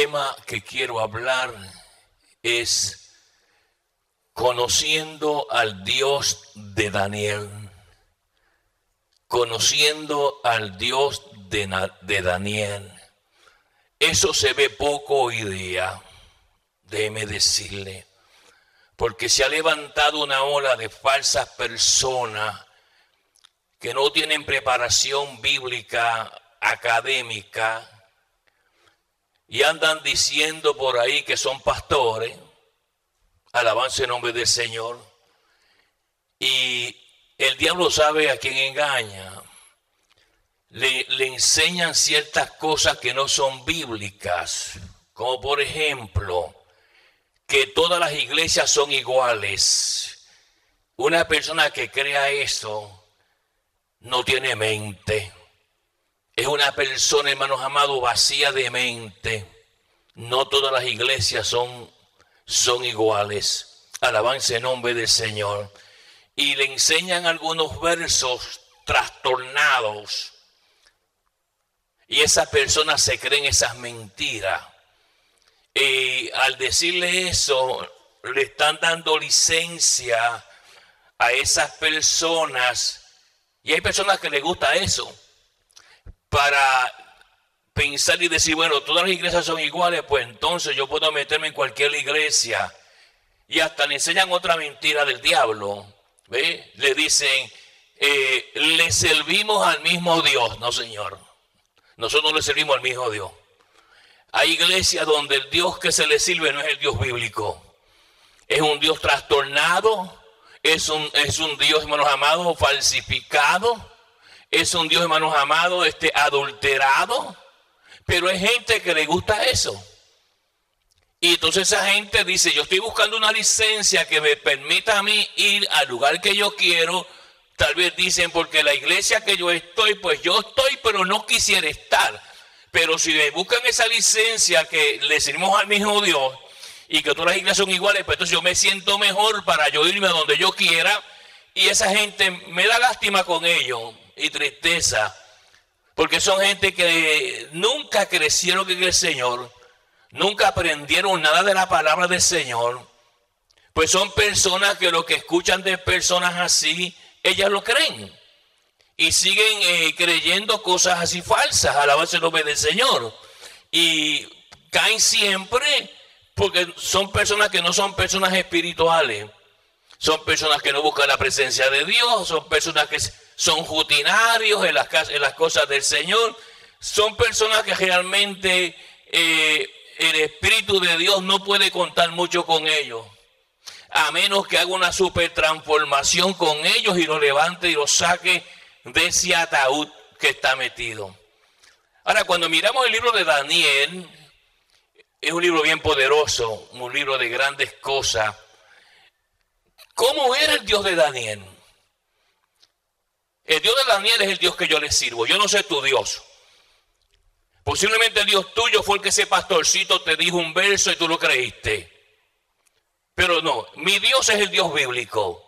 tema que quiero hablar es conociendo al Dios de Daniel. Conociendo al Dios de Daniel. Eso se ve poco hoy día, déjeme decirle, porque se ha levantado una ola de falsas personas que no tienen preparación bíblica académica y andan diciendo por ahí que son pastores, alabanza en nombre del Señor, y el diablo sabe a quién engaña. Le enseñan ciertas cosas que no son bíblicas, como por ejemplo, que todas las iglesias son iguales. Una persona que crea eso no tiene mente. Es una persona, hermanos amados, vacía de mente. No todas las iglesias son iguales. Alabanza en nombre del Señor. Y le enseñan algunos versos trastornados. Y esas personas se creen esas mentiras. Y al decirle eso, le están dando licencia a esas personas. Y hay personas que les gusta eso. Para pensar y decir, bueno, todas las iglesias son iguales, pues entonces yo puedo meterme en cualquier iglesia. Y hasta le enseñan otra mentira del diablo. ¿Ve? Le dicen, le servimos al mismo Dios. No, señor. Nosotros no le servimos al mismo Dios. Hay iglesias donde el Dios que se le sirve no es el Dios bíblico. Es un Dios trastornado. Es un Dios, hermanos amados, falsificado. Es un Dios, hermanos amados, adulterado. Pero hay gente que le gusta eso. Y entonces esa gente dice, yo estoy buscando una licencia que me permita a mí ir al lugar que yo quiero. Tal vez dicen, porque la iglesia que yo estoy, pues yo estoy, pero no quisiera estar. Pero si me buscan esa licencia que le servimos al mismo Dios y que todas las iglesias son iguales, pues entonces yo me siento mejor para yo irme a donde yo quiera. Y esa gente me da lástima con ellos y tristeza, porque son gente que nunca crecieron en el Señor, nunca aprendieron nada de la palabra del Señor. Pues son personas que lo que escuchan de personas así, ellas lo creen y siguen creyendo cosas así falsas, alabanza el nombre del Señor, y caen siempre porque son personas que no son personas espirituales, son personas que no buscan la presencia de Dios, son personas que son rutinarios en las cosas del Señor, son personas que realmente el Espíritu de Dios no puede contar mucho con ellos. A menos que haga una super transformación con ellos y los levante y los saque de ese ataúd que está metido. Ahora, cuando miramos el libro de Daniel, es un libro bien poderoso, un libro de grandes cosas. ¿Cómo era el Dios de Daniel? El Dios de Daniel es el Dios que yo le sirvo. Yo no sé tu Dios. Posiblemente el Dios tuyo fue el que ese pastorcito te dijo un verso y tú lo creíste. Pero no, mi Dios es el Dios bíblico,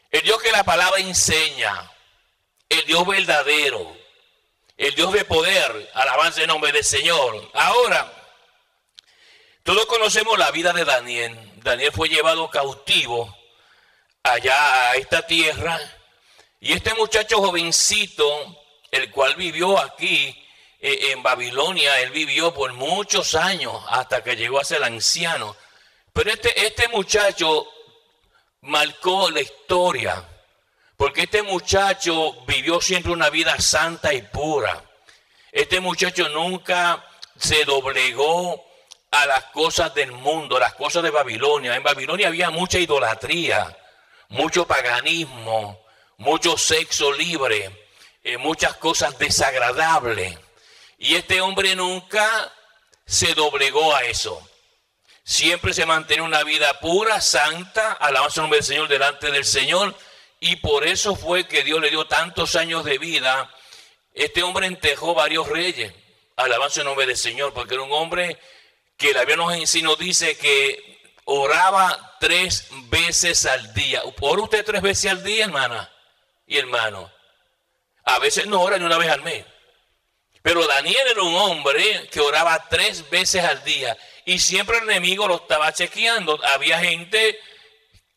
el Dios que la palabra enseña, el Dios verdadero, el Dios de poder, alabanza en nombre del Señor. Ahora, todos conocemos la vida de Daniel. Daniel fue llevado cautivo allá a esta tierra, y este muchacho jovencito, el cual vivió aquí en Babilonia, él vivió por muchos años hasta que llegó a ser anciano. Pero este muchacho marcó la historia, porque este muchacho vivió siempre una vida santa y pura. Este muchacho nunca se doblegó a las cosas del mundo, a las cosas de Babilonia. En Babilonia había mucha idolatría, mucho paganismo, mucho sexo libre, muchas cosas desagradables. Y este hombre nunca se doblegó a eso. Siempre se mantiene una vida pura, santa, alabanza el nombre del Señor delante del Señor. Y por eso fue que Dios le dio tantos años de vida. Este hombre entejó varios reyes, alabanza el nombre del Señor, porque era un hombre que la Biblia nos enseñó, dice que oraba 3 veces al día. ¿Ora usted 3 veces al día, hermana y hermano? A veces no ora ni una vez al mes. Pero Daniel era un hombre que oraba 3 veces al día y siempre el enemigo lo estaba chequeando. Había gente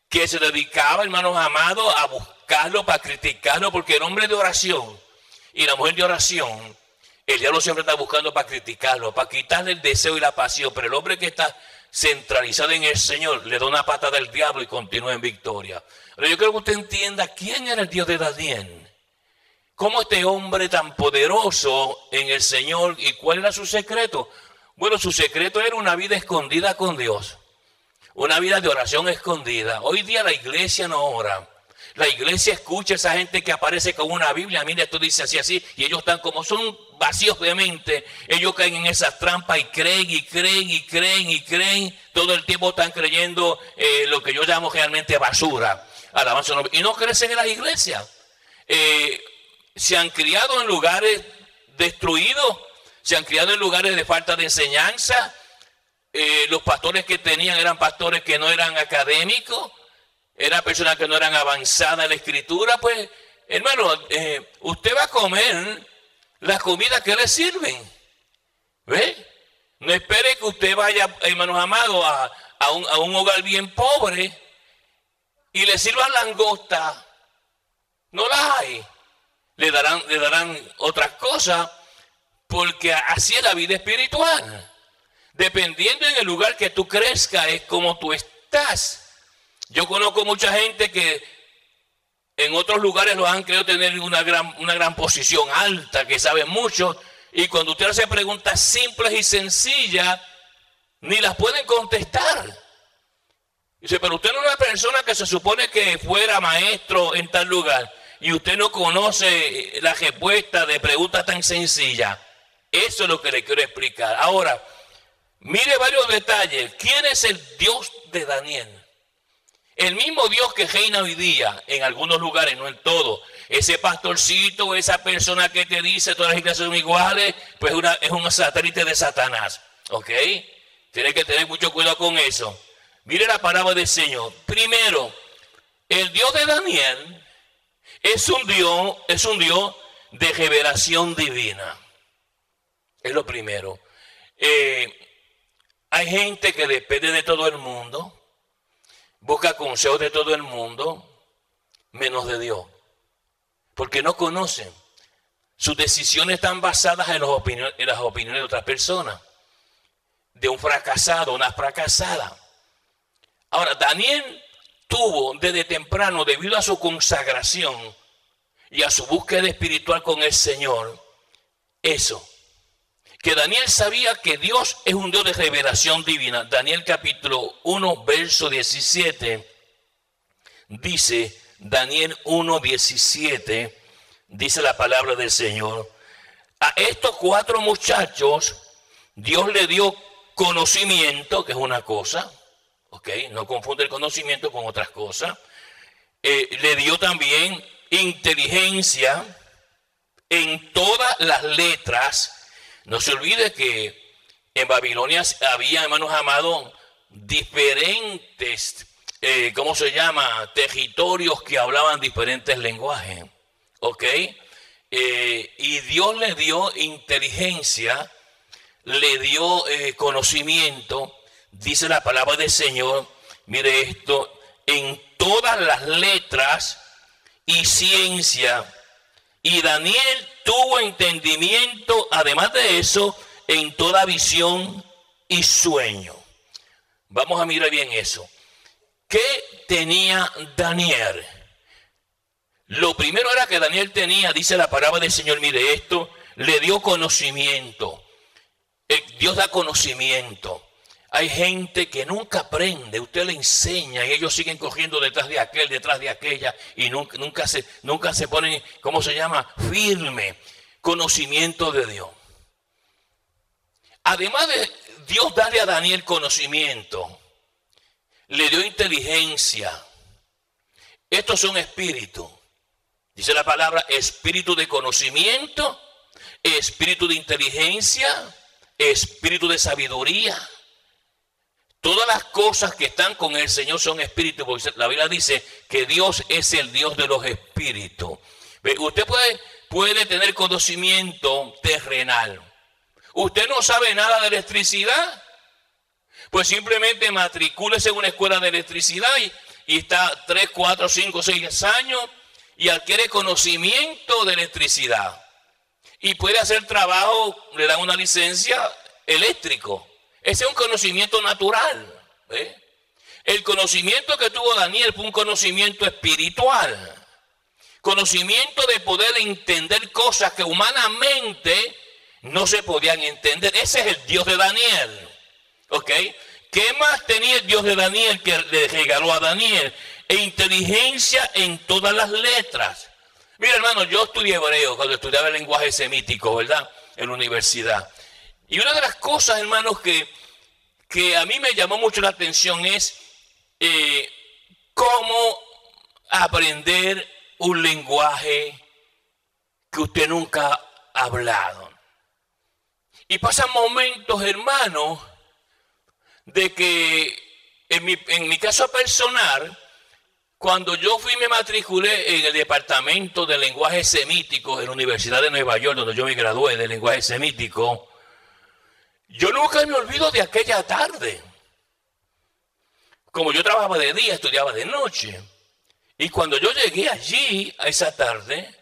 que se dedicaba, hermanos amados, a buscarlo para criticarlo, porque el hombre de oración y la mujer de oración, el diablo siempre está buscando para criticarlo, para quitarle el deseo y la pasión. Pero el hombre que está centralizado en el Señor le da una patada al diablo y continúa en victoria. Pero yo creo que usted entienda quién era el Dios de Daniel. ¿Cómo este hombre tan poderoso en el Señor y cuál era su secreto? Bueno, su secreto era una vida escondida con Dios. Una vida de oración escondida. Hoy día la iglesia no ora. La iglesia escucha a esa gente que aparece con una Biblia. Mira, esto dice así, así. Y ellos están como son vacíos de mente. Ellos caen en esas trampas y creen y creen y creen y creen. Todo el tiempo están creyendo lo que yo llamo realmente basura. Alabanza. Y no crecen en las iglesias. Se han criado en lugares destruidos. Se han criado en lugares de falta de enseñanza. Los pastores que tenían eran pastores que no eran académicos. Eran personas que no eran avanzadas en la escritura. Pues, hermano, usted va a comer la comida que le sirven. ¿Ve? No espere que usted vaya, hermanos amados, a un hogar bien pobre y le sirvan langosta. No las hay. Le darán otras cosas, porque así es la vida espiritual. Dependiendo en el lugar que tú crezcas, es como tú estás. Yo conozco mucha gente que en otros lugares los han creído tener una gran posición alta, que saben mucho, y cuando usted hace preguntas simples y sencillas, ni las pueden contestar. Dice, pero usted no es una persona que se supone que fuera maestro en tal lugar, y usted no conoce la respuesta de preguntas tan sencillas. Eso es lo que le quiero explicar. Ahora, mire varios detalles. ¿Quién es el Dios de Daniel? El mismo Dios que reina hoy día en algunos lugares, no en todos. Ese pastorcito, esa persona que te dice todas las iglesias son iguales, pues es un satélite de Satanás. ¿Ok? Tiene que tener mucho cuidado con eso. Mire la palabra del Señor. Primero, el Dios de Daniel es un Dios de revelación divina. Es lo primero. Hay gente que depende de todo el mundo, busca consejos de todo el mundo, menos de Dios. Porque no conocen. Sus decisiones están basadas en las opiniones de otras personas. De un fracasado, una fracasada. Ahora, Daniel tuvo desde temprano, debido a su consagración y a su búsqueda espiritual con el Señor, eso, que Daniel sabía que Dios es un Dios de revelación divina. Daniel capítulo 1, verso 17, dice, Daniel 1, 17, dice la palabra del Señor, a estos 4 muchachos Dios le dio conocimiento, que es una cosa, ¿ok? No confunde el conocimiento con otras cosas. Le dio también inteligencia en todas las letras. No se olvide que en Babilonia había, hermanos amados, diferentes, ¿cómo se llama? Territorios que hablaban diferentes lenguajes. ¿Ok? Y Dios le dio inteligencia, le dio conocimiento. Dice la palabra del Señor, mire esto, en todas las letras y ciencia. Y Daniel tuvo entendimiento, además de eso, en toda visión y sueño. Vamos a mirar bien eso. ¿Qué tenía Daniel? Lo primero era que Daniel tenía, dice la palabra del Señor, mire esto, le dio conocimiento. Dios da conocimiento. Hay gente que nunca aprende, usted le enseña y ellos siguen cogiendo detrás de aquel, detrás de aquella y nunca se ponen, ¿cómo se llama? Firme. Conocimiento de Dios. Además de Dios darle a Daniel conocimiento, le dio inteligencia. Estos son espíritus. Dice la palabra espíritu de conocimiento, espíritu de inteligencia, espíritu de sabiduría. Todas las cosas que están con el Señor son espíritus, porque la Biblia dice que Dios es el Dios de los espíritus. Usted puede puede tener conocimiento terrenal. ¿Usted no sabe nada de electricidad? Pues simplemente matricúlese en una escuela de electricidad y está 3, 4, 5, 6 años y adquiere conocimiento de electricidad. Y puede hacer trabajo, le dan una licencia eléctrico. Ese es un conocimiento natural. El conocimiento que tuvo Daniel fue un conocimiento espiritual. Conocimiento de poder entender cosas que humanamente no se podían entender. Ese es el Dios de Daniel. ¿Ok? ¿Qué más tenía el Dios de Daniel que le regaló a Daniel? Inteligencia en todas las letras. Mira, hermano, yo estudié hebreo cuando estudiaba el lenguaje semítico, ¿verdad? En la universidad. Y una de las cosas, hermanos, que a mí me llamó mucho la atención es cómo aprender un lenguaje que usted nunca ha hablado. Y pasan momentos, hermanos, de que en mi caso personal, cuando yo me matriculé en el departamento de lenguaje semítico en la Universidad de Nueva York, donde yo me gradué de lenguaje semítico, yo nunca me olvido de aquella tarde. Como yo trabajaba de día, estudiaba de noche. Y cuando yo llegué allí, a esa tarde,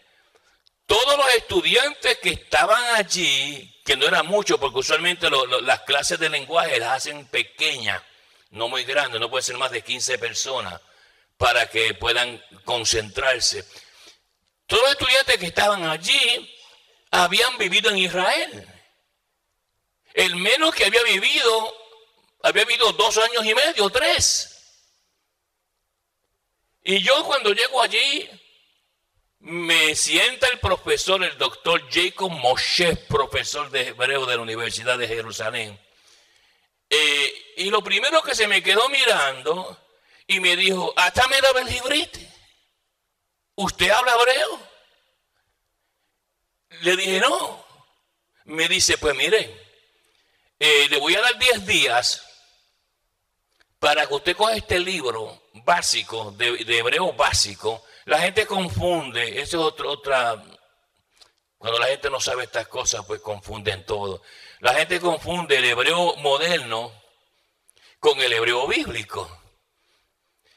todos los estudiantes que estaban allí, que no eran muchos, porque usualmente las clases de lenguaje las hacen pequeñas, no muy grandes, no puede ser más de 15 personas, para que puedan concentrarse. Todos los estudiantes que estaban allí habían vivido en Israel. El menos que había vivido 2 años y medio, 3. Y yo cuando llego allí, me sienta el profesor, el doctor Jacob Moshe, profesor de hebreo de la Universidad de Jerusalén. Y lo primero que se me quedó mirando y me dijo, hasta me daba el librito. ¿Usted habla hebreo? Le dije, no. Me dice, pues mire, le voy a dar 10 días para que usted coja este libro básico, de hebreo básico. La gente confunde, eso es otra. Cuando la gente no sabe estas cosas, pues confunden todo. La gente confunde el hebreo moderno con el hebreo bíblico.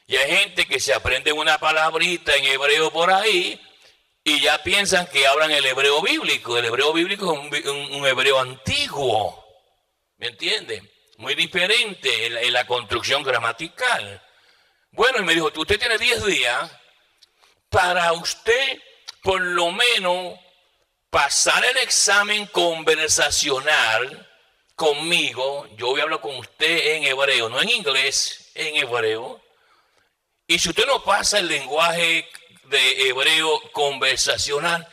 Y hay gente que se aprende una palabrita en hebreo por ahí y ya piensan que hablan el hebreo bíblico. El hebreo bíblico es un hebreo antiguo, ¿me entienden? Muy diferente en la construcción gramatical. Bueno, y me dijo, usted tiene 10 días para usted por lo menos pasar el examen conversacional conmigo. Yo voy a hablar con usted en hebreo, no en inglés, en hebreo. Y si usted no pasa el lenguaje de hebreo conversacional,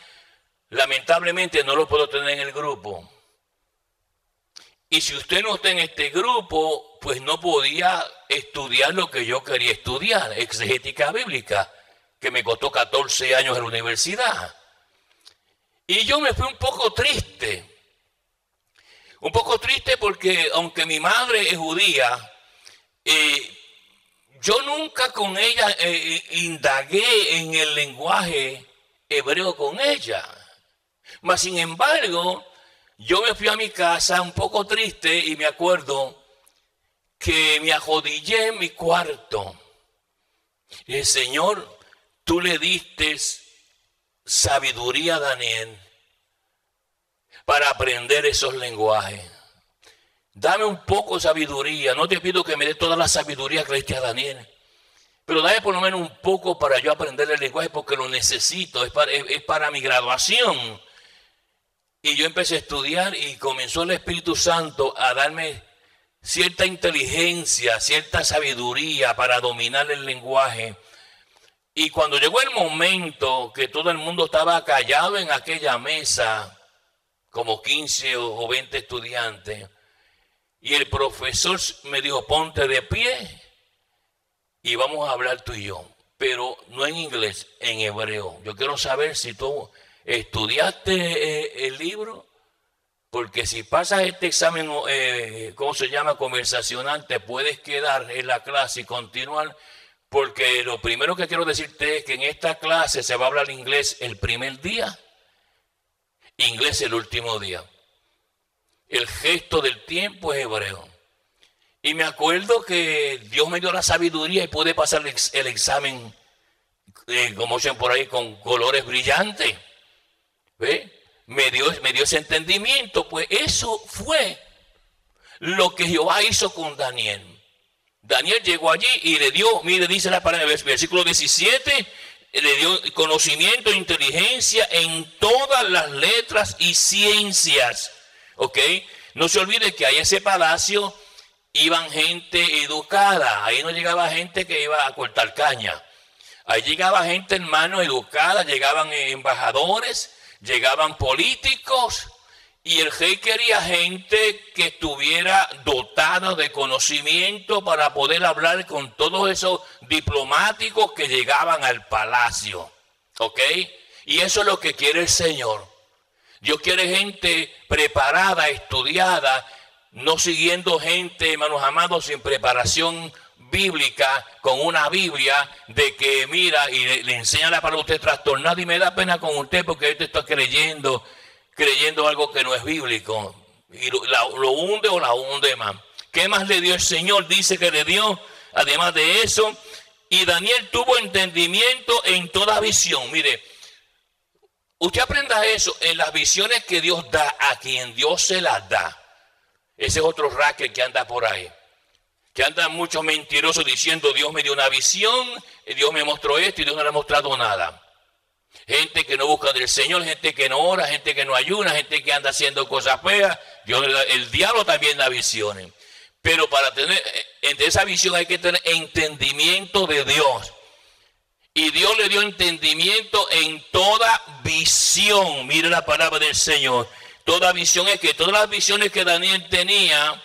lamentablemente no lo puedo tener en el grupo. Y si usted no está en este grupo, pues no podía estudiar lo que yo quería estudiar, exegética bíblica, que me costó 14 años en la universidad. Y yo me fui un poco triste porque aunque mi madre es judía, yo nunca con ella indagué en el lenguaje hebreo con ella. Mas sin embargo, yo me fui a mi casa un poco triste y me acuerdo que me arrodillé en mi cuarto. Y el Señor, tú le diste sabiduría a Daniel para aprender esos lenguajes. Dame un poco de sabiduría. No te pido que me des toda la sabiduría que le diste a Daniel, pero dame por lo menos un poco para yo aprender el lenguaje porque lo necesito. Es para mi graduación. Y yo empecé a estudiar y comenzó el Espíritu Santo a darme cierta inteligencia, cierta sabiduría para dominar el lenguaje. Y cuando llegó el momento que todo el mundo estaba callado en aquella mesa, como 15 o 20 estudiantes, y el profesor me dijo, ponte de pie y vamos a hablar tú y yo, pero no en inglés, en hebreo. Yo quiero saber si tú estudiaste el libro, porque si pasas este examen, ¿cómo se llama? Conversacional, te puedes quedar en la clase y continuar, porque lo primero que quiero decirte es que en esta clase se va a hablar inglés el primer día inglés el último día. El gesto del tiempo es hebreo. Y me acuerdo que Dios me dio la sabiduría y pude pasar el examen, como dicen por ahí, con colores brillantes. ¿Ve? Me dio ese entendimiento. Pues eso fue lo que Jehová hizo con Daniel. Daniel llegó allí y le dio, mire, dice la palabra, versículo 17, le dio conocimiento e inteligencia en todas las letras y ciencias. ¿Ok? No se olvide que a ese palacio iban gente educada. Ahí no llegaba gente que iba a cortar caña. Ahí llegaba gente, hermano, educada. Llegaban embajadores, llegaban políticos. Y el rey quería gente que estuviera dotada de conocimiento para poder hablar con todos esos diplomáticos que llegaban al palacio. ¿Ok? Y eso es lo que quiere el Señor. Dios quiere gente preparada, estudiada, no siguiendo gente, hermanos amados, sin preparación bíblica, con una Biblia de que mira y le enseña la palabra a usted trastornado y me da pena con usted porque usted está creyendo algo que no es bíblico y lo hunde o la hunde más. ¿Qué más le dio el Señor? Dice que le dio, además de eso, y Daniel tuvo entendimiento en toda visión. Mire, usted aprenda eso en las visiones que Dios da a quien Dios se las da. Ese es otro racket que anda por ahí. Que andan muchos mentirosos diciendo Dios me dio una visión, Dios me mostró esto y Dios no le ha mostrado nada. Gente que no busca del Señor, gente que no ora, gente que no ayuna, gente que anda haciendo cosas feas. El diablo también da visiones. Pero para tener, entre esa visión hay que tener entendimiento de Dios. Y Dios le dio entendimiento en toda visión. Mire la palabra del Señor. Toda visión es que todas las visiones que Daniel tenía,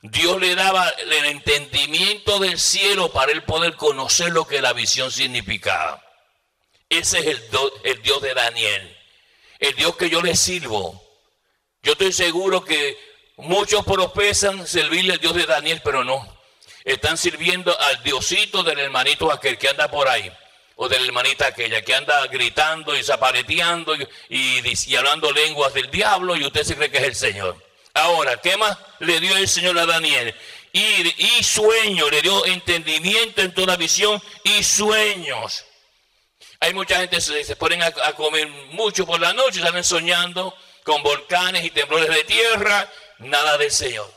Dios le daba el entendimiento del cielo para él poder conocer lo que la visión significaba. Ese es el Dios de Daniel. El Dios que yo le sirvo. Yo estoy seguro que muchos profesan servirle al Dios de Daniel, pero no. Están sirviendo al diosito del hermanito aquel que anda por ahí. O de la hermanita aquella que anda gritando y zapareteando y hablando lenguas del diablo y usted se cree que es el Señor. Ahora, ¿qué más le dio el Señor a Daniel? Y sueño, le dio entendimiento en toda visión y sueños. Hay mucha gente que se ponen a comer mucho por la noche, salen soñando con volcanes y temblores de tierra, nada del Señor.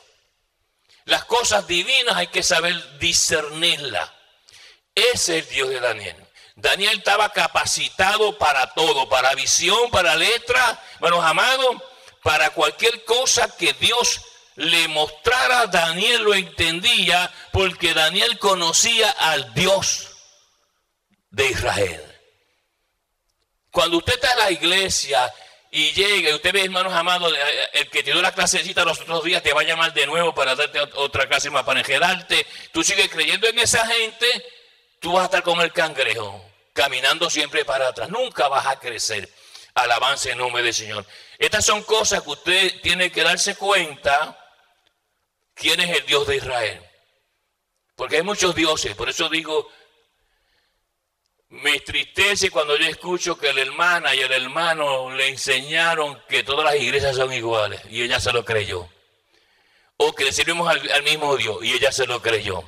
Las cosas divinas hay que saber discernirlas. Ese es el Dios de Daniel. Daniel estaba capacitado para todo, para visión, para letra, hermanos amados, para cualquier cosa que Dios le mostrara, Daniel lo entendía porque Daniel conocía al Dios de Israel. Cuando usted está en la iglesia y llega y usted ve, hermanos amados, el que te dio la clasecita los otros días te va a llamar de nuevo para darte otra clase más para enredarte, tú sigues creyendo en esa gente, tú vas a estar como el cangrejo, caminando siempre para atrás, nunca vas a crecer. Alabanza en nombre del Señor. Estas son cosas que usted tiene que darse cuenta quién es el Dios de Israel. Porque hay muchos dioses, por eso digo, me entristece cuando yo escucho que la hermana y el hermano le enseñaron que todas las iglesias son iguales y ella se lo creyó. O que le servimos al mismo Dios y ella se lo creyó.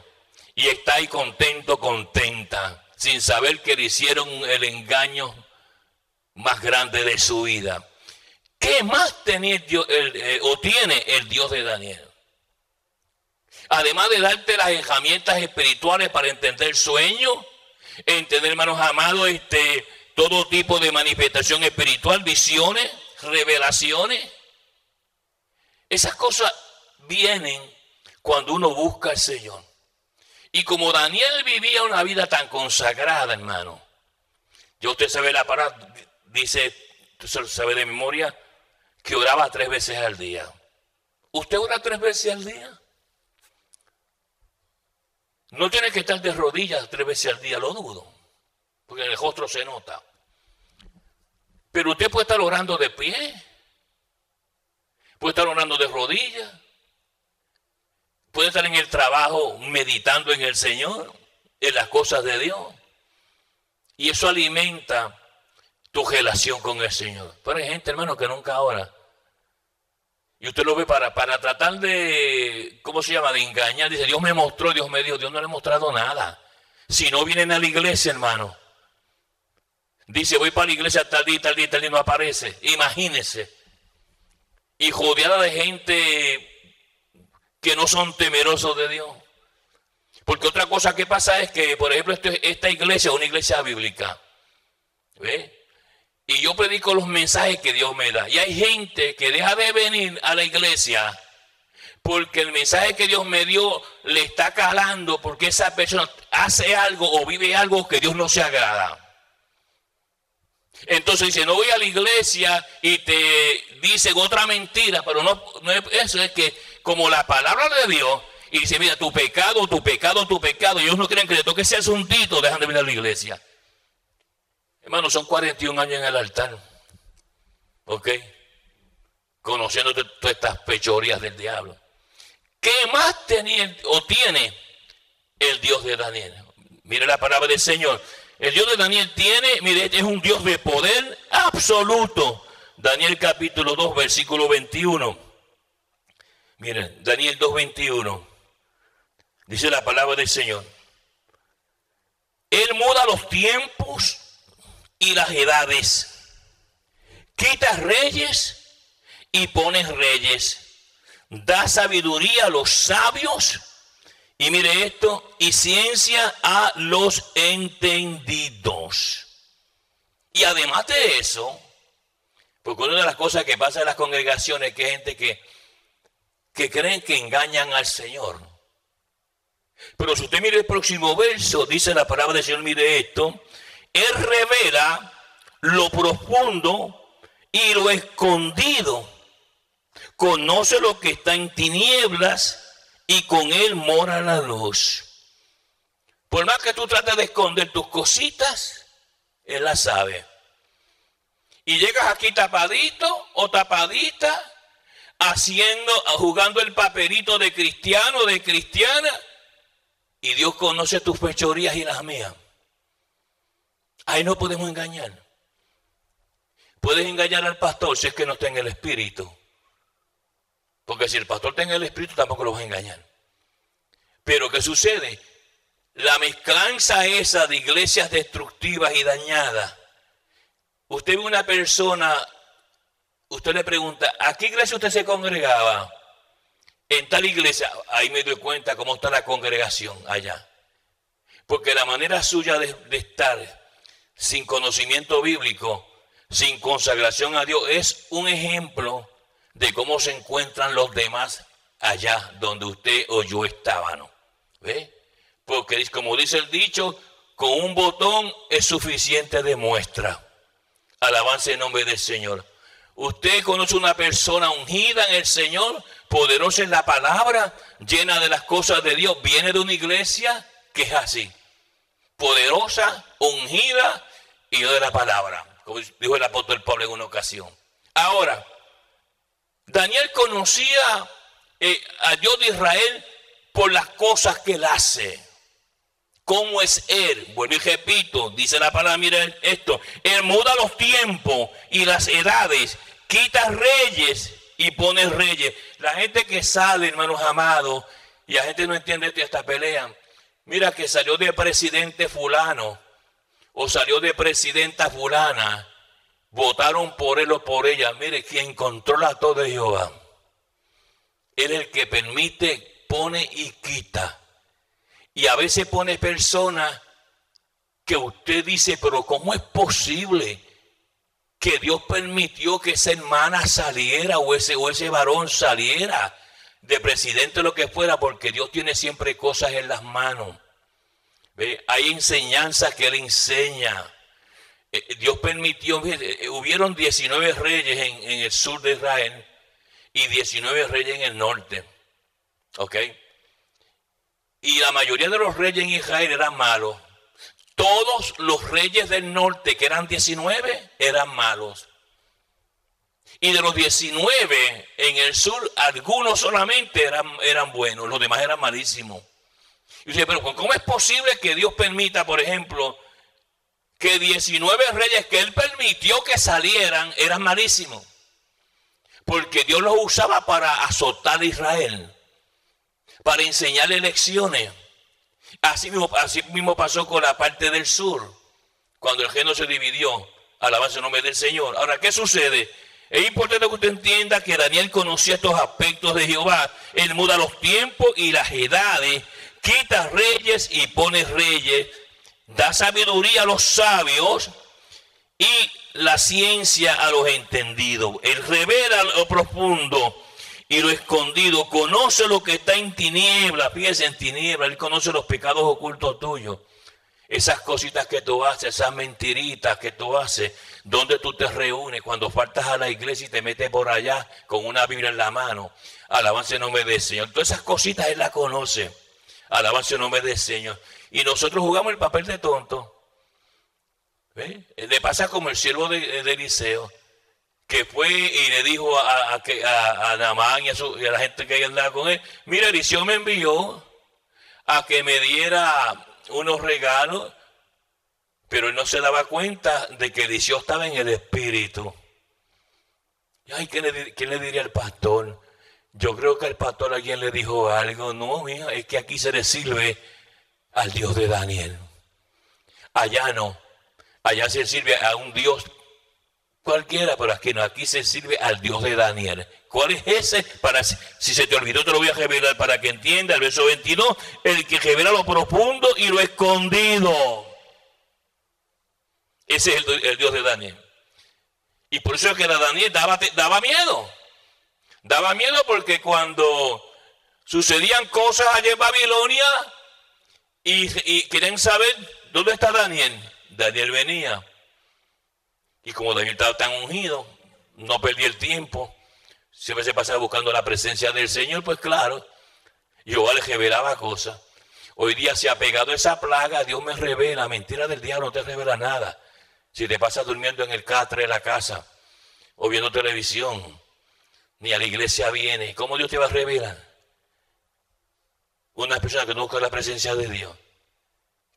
Y está ahí contento, contenta, sin saber que le hicieron el engaño más grande de su vida. ¿Qué más tenía tiene el Dios de Daniel? Además de darte las herramientas espirituales para entender sueños, entender, hermanos amados, todo tipo de manifestación espiritual, visiones, revelaciones. Esas cosas vienen cuando uno busca al Señor. Y como Daniel vivía una vida tan consagrada, hermano, ya usted sabe la palabra, dice, usted sabe de memoria, que oraba 3 veces al día. ¿Usted ora 3 veces al día? No tiene que estar de rodillas 3 veces al día, lo dudo, porque en el rostro se nota. Pero usted puede estar orando de pie, puede estar orando de rodillas, puede estar en el trabajo meditando en el Señor, en las cosas de Dios. Y eso alimenta tu relación con el Señor. Pero hay gente, hermano, que nunca ora. Y usted lo ve para tratar de, ¿cómo se llama?, de engañar. Dice, Dios me mostró, Dios me dijo. Dios no le ha mostrado nada. Si no vienen a la iglesia, hermano. Dice, voy para la iglesia tal día, tal día, tal día, no aparece. Imagínese. Y rodeada de gente que no son temerosos de Dios. Porque otra cosa que pasa es que, por ejemplo, esta iglesia es una iglesia bíblica. ¿Ve? Y yo predico los mensajes que Dios me da. Y hay gente que deja de venir a la iglesia porque el mensaje que Dios me dio le está calando, porque esa persona hace algo o vive algo que Dios no se agrada. Entonces dice, no voy a la iglesia y te dicen otra mentira, pero no es eso, es que como la palabra de Dios, y dice, mira, tu pecado, tu pecado, tu pecado, y ellos no creen que le toque ese asuntito, dejan de venir a la iglesia. Hermano, son 41 años en el altar, ¿ok? Conociendo todas estas pechorías del diablo. ¿Qué más tenía o tiene el Dios de Daniel? Mire la palabra del Señor. El Dios de Daniel tiene, mire, es un Dios de poder absoluto. Daniel capítulo 2, versículo 21. Miren, Daniel 2, 21. Dice la palabra del Señor. Él muda los tiempos y las edades. Quita reyes y pone reyes. Da sabiduría a los sabios. Y mire esto, y ciencia a los entendidos. Y además de eso, porque una de las cosas que pasa en las congregaciones es que hay gente que creen que engañan al Señor. Pero si usted mire el próximo verso, dice la palabra del Señor, mire esto, Él revela lo profundo y lo escondido. Conoce lo que está en tinieblas y con Él mora la luz. Por más que tú trates de esconder tus cositas, Él las sabe. Y llegas aquí tapadito o tapadita, jugando el papelito de cristiano, de cristiana, y Dios conoce tus fechorías y las mías. Ahí no podemos engañar. Puedes engañar al pastor si es que no está en el espíritu. Porque si el pastor está en el espíritu, tampoco lo vas a engañar. Pero ¿qué sucede? La mezclanza esa de iglesias destructivas y dañadas. Usted ve una persona, usted le pregunta, ¿a qué iglesia usted se congregaba? En tal iglesia. Ahí me doy cuenta cómo está la congregación allá. Porque la manera suya de estar sin conocimiento bíblico, sin consagración a Dios, es un ejemplo de cómo se encuentran los demás allá donde usted o yo estábamos. ¿Ve? Porque como dice el dicho, con un botón es suficiente de muestra. Alabanza en nombre del Señor. Usted conoce una persona ungida en el Señor, poderosa en la palabra, llena de las cosas de Dios. Viene de una iglesia que es así. Poderosa, ungida y de la palabra. Como dijo el apóstol Pablo en una ocasión. Ahora, Daniel conocía a Dios de Israel por las cosas que él hace. ¿Cómo es él? Bueno, y repito, dice la palabra, mira esto. Él muda los tiempos y las edades, quita reyes y pone reyes. La gente que sale, hermanos amados, y la gente no entiende esta pelea. Mira que salió de presidente fulano o salió de presidenta fulana. Votaron por él o por ella. Mire, quien controla todo es Jehová. Él es el que permite, pone y quita. Y a veces pone personas que usted dice, pero ¿cómo es posible que Dios permitió que esa hermana saliera o ese varón saliera de presidente o lo que fuera? Porque Dios tiene siempre cosas en las manos. ¿Ve? Hay enseñanzas que Él enseña. Dios permitió, hubieron 19 reyes en el sur de Israel y 19 reyes en el norte. ¿Ok? Y la mayoría de los reyes en Israel eran malos. Todos los reyes del norte, que eran 19, eran malos. Y de los 19 en el sur, algunos solamente eran buenos, los demás eran malísimos. Y dice, pero ¿cómo es posible que Dios permita, por ejemplo, que 19 reyes que él permitió que salieran eran malísimos. Porque Dios los usaba para azotar a Israel, para enseñarle lecciones. Así mismo pasó con la parte del sur, cuando el reino se dividió. Alabanza el nombre del Señor. Ahora, ¿qué sucede? Es importante que usted entienda que Daniel conocía estos aspectos de Jehová. Él muda los tiempos y las edades, quita reyes y pone reyes, da sabiduría a los sabios y la ciencia a los entendidos. Él revela lo profundo y lo escondido, conoce lo que está en tinieblas. Fíjese, en tinieblas, Él conoce los pecados ocultos tuyos. Esas cositas que tú haces, esas mentiritas que tú haces, donde tú te reúnes, cuando faltas a la iglesia y te metes por allá con una Biblia en la mano. Alabanza el nombre del Señor. Todas esas cositas Él las conoce. Alabanza el nombre del Señor. Y nosotros jugamos el papel de tonto. ¿Ve? Le pasa como el siervo de Eliseo, que fue y le dijo a Naamán y a la gente que andaba con él: mira, Eliseo me envió a que me diera unos regalos, pero él no se daba cuenta de que Eliseo estaba en el espíritu. Ay, ¿quién le diría al pastor? Yo creo que el pastor a quien le dijo algo. No, mija, es que aquí se le sirve al Dios de Daniel. Allá no. Allá se sirve a un Dios cualquiera, pero aquí no. Aquí se sirve al Dios de Daniel. ¿Cuál es ese? Si se te olvidó, te lo voy a revelar para que entienda. El verso 22, el que revela lo profundo y lo escondido. Ese es el Dios de Daniel. Y por eso es que Daniel daba miedo. Daba miedo porque cuando sucedían cosas allá en Babilonia y querían saber dónde está Daniel, Daniel venía. Y como Daniel estaba tan ungido, no perdía el tiempo. Siempre se pasaba buscando la presencia del Señor, pues claro, Jehová le revelaba cosas. Hoy día se ha pegado esa plaga, Dios me revela. Mentira del diablo, no te revela nada. Si te pasas durmiendo en el catre de la casa o viendo televisión, ni a la iglesia viene, ¿cómo Dios te va a revelar? Una persona que no busca la presencia de Dios,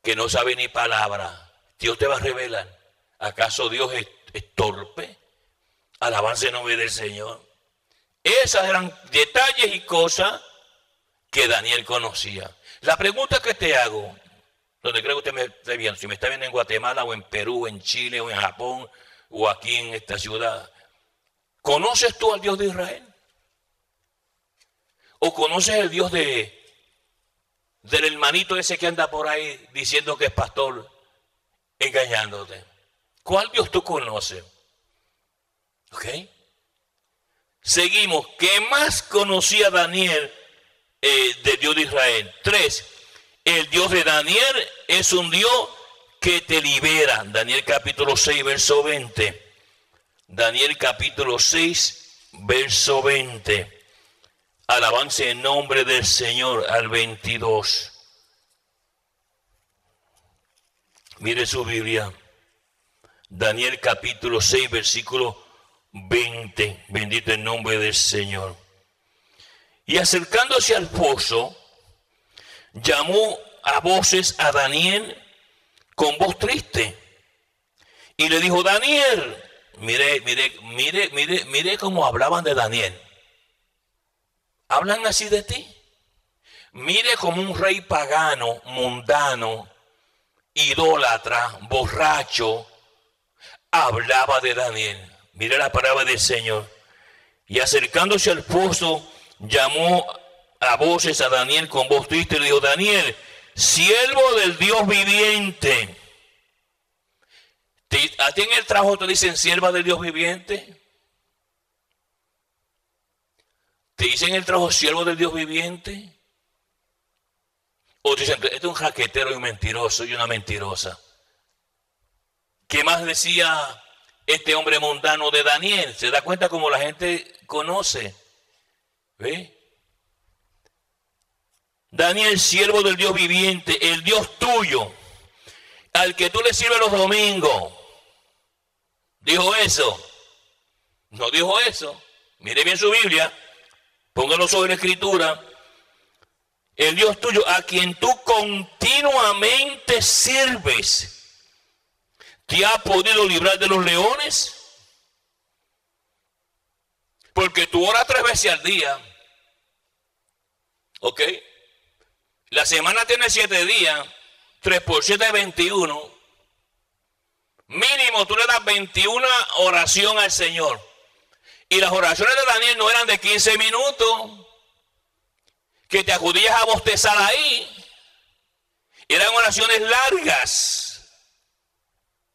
que no sabe ni palabra, Dios te va a revelar. ¿Acaso Dios es torpe? Alabanza en nombre del Señor. Esas eran detalles y cosas que Daniel conocía. La pregunta que te hago, donde creo que usted me está viendo, si me está viendo en Guatemala o en Perú, en Chile o en Japón o aquí en esta ciudad, ¿conoces tú al Dios de Israel? ¿O conoces el Dios del hermanito ese que anda por ahí diciendo que es pastor, engañándote? ¿Cuál Dios tú conoces? ¿Ok? Seguimos. ¿Qué más conocía Daniel del Dios de Israel? 3. El Dios de Daniel es un Dios que te libera. Daniel capítulo 6, verso 20. Daniel capítulo 6, verso 20. Alabanza en nombre del Señor al 22. Mire su Biblia. Daniel capítulo 6, versículo 20. Bendito el nombre del Señor. Y acercándose al foso, llamó a voces a Daniel con voz triste. Y le dijo: Daniel, mire cómo hablaban de Daniel. ¿Hablan así de ti? Mire como un rey pagano, mundano, idólatra, borracho, hablaba de Daniel. Mire la palabra del Señor. Y acercándose al foso, llamó a voces a Daniel con voz triste y le dijo: Daniel, siervo del Dios viviente. ¿A ti en el trabajo te dicen sierva del Dios viviente? ¿Te dicen en el trabajo siervo del Dios viviente? O te dicen: este es un jaquetero y un mentiroso y una mentirosa. ¿Qué más decía este hombre mundano de Daniel? ¿Se da cuenta cómo la gente conoce? ¿Ve? Daniel, siervo del Dios viviente, el Dios tuyo, al que tú le sirves los domingos. ¿Dijo eso? No dijo eso. Mire bien su Biblia, póngalo sobre la escritura. El Dios tuyo, a quien tú continuamente sirves, ¿Te ha podido librar de los leones? Porque tú oras 3 veces al día. ¿Ok? La semana tiene 7 días. 3 por 7 es 21. Mínimo tú le das 21 oraciones al Señor. Y las oraciones de Daniel no eran de 15 minutos. Que te acudías a bostezar ahí. Eran oraciones largas.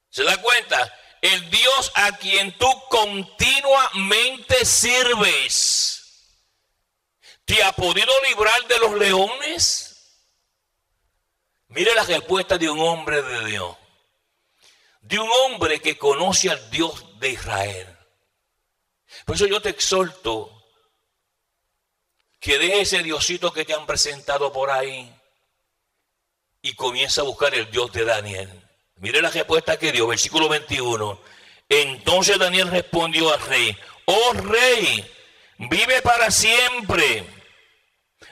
¿Se da cuenta? El Dios a quien tú continuamente sirves, ¿te ha podido librar de los leones? Mire la respuesta de un hombre de Dios. De un hombre que conoce al Dios de Israel. Por eso yo te exhorto que deje ese Diosito que te han presentado por ahí y comienza a buscar el Dios de Daniel. Mire la respuesta que dio, versículo 21. Entonces Daniel respondió al rey: oh rey, vive para siempre.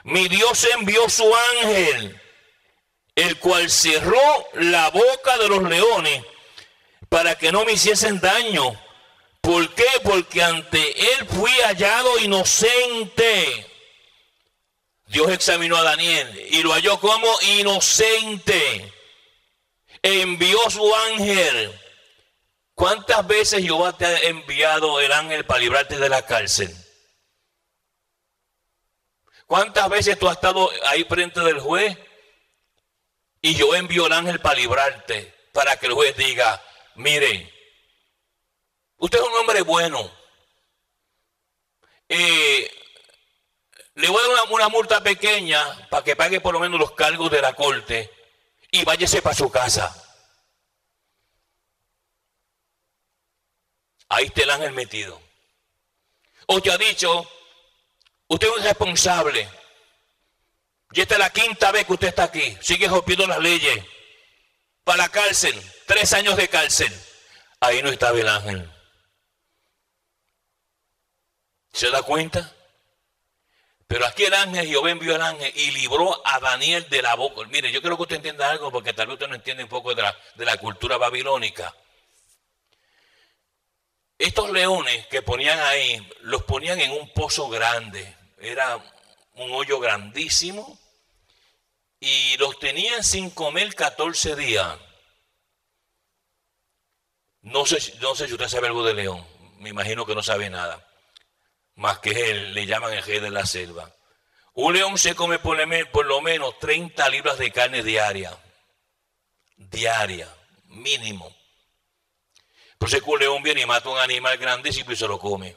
Mi Dios envió su ángel, el cual cerró la boca de los leones para que no me hiciesen daño. ¿Por qué? Porque ante él fui hallado inocente. Dios examinó a Daniel y lo halló como inocente. Envió su ángel. ¿Cuántas veces Jehová te ha enviado el ángel para librarte de la cárcel? ¿Cuántas veces tú has estado ahí frente del juez y yo envío el ángel para librarte, para que el juez diga: mire, usted es un hombre bueno, le voy a dar una multa pequeña para que pague por lo menos los cargos de la corte y váyase para su casa? Ahí está el ángel metido. O te ha dicho: usted es un irresponsable, y esta es la 5ª vez que usted está aquí, sigue rompiendo las leyes, para la cárcel, 3 años de cárcel. Ahí no estaba el ángel. ¿Se da cuenta? Pero aquí el ángel, Jehová envió el ángel y libró a Daniel de la boca. Mire, yo quiero que usted entienda algo, porque tal vez usted no entiende un poco de la cultura babilónica. Estos leones que ponían ahí, los ponían en un pozo grande. Era un hoyo grandísimo. Y los tenían sin comer 14 días. No sé si usted sabe algo de león. Me imagino que no sabe nada. Más que él, le llaman el rey de la selva. Un león se come por lo menos 30 libras de carne diaria. Diaria, mínimo. Por eso un león viene y mata un animal grandísimo y se lo come.